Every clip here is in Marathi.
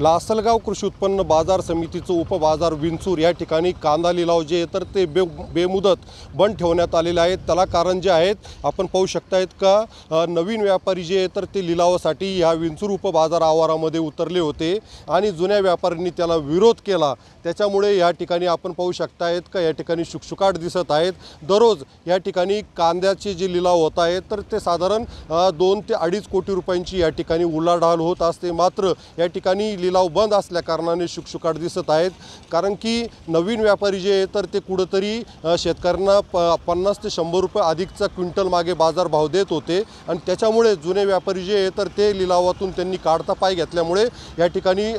लासलगाव कृषी उत्पन्न बाजार समितीचं उपबाजार विंचूर या ठिकाणी कांदा लिलाव जे तर ते बेमुदत बंद ठेवण्यात आलेले आहेत। त्याला कारण जे आहेत आपण पाहू शकतायत का नवीन व्यापारी जे तर ते लिलावासाठी या विंचूर उपबाजार आवारामध्ये उतरले होते आणि जुन्या व्यापाऱ्यांनी त्याला विरोध केला। त्याच्यामुळे या ठिकाणी आपण पाहू शकतायत का या ठिकाणी शुकशुकाट दिसत आहेत। दररोज या ठिकाणी कांद्याचे जे लिलाव होत आहेत तर ते साधारण 2 ते 2.5 कोटी रुपयांची या ठिकाणी उलाढाल होत असते। मात्र या ठिकाणी लिलाव बंद असल्या कारणाने शुकशुकाट दिसत आहेत। कारण की नवीन व्यापारी जे तर ते कुठेतरी शेतकऱ्यांना 50 ते 100 रुपये अधिकचा क्विंटल मागे बाजार भाव देत होते आणि त्याच्यामुळे जुने व्यापारी जे तर ते लिलावातून त्यांनी काढता पाय घेतल्यामुळे या ठिकाणी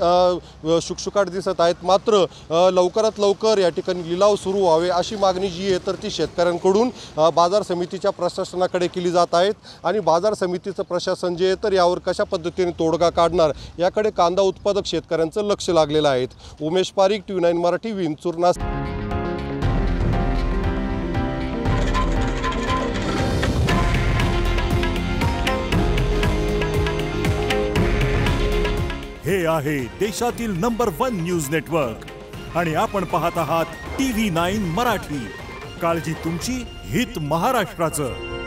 शुकशुकाट दिसत आहेत। मात्र लवकरात लवकर या ठिकाणी लिलाव सुरू व्हावे अशी मागणी जी आहे तर ती शेतकऱ्यांकडून बाजार समितीच्या प्रशासनाकडे केली जात आहेत आणि बाजार समितीचं प्रशासन जे तर यावर कशा पद्धतीने तोडगा काढणार याकडे कांदा उत्पादक शेतकऱ्यांचं लक्ष लागलेलं आहे। उमेश पारीख, TV9 मराठी, विंचूर, नाशिक। हे आहे देशातील नंबर 1 न्यूज नेटवर्क आणि आपण पाहत आहात TV9 मराठी। काळजी तुमची, हित महाराष्ट्राचं।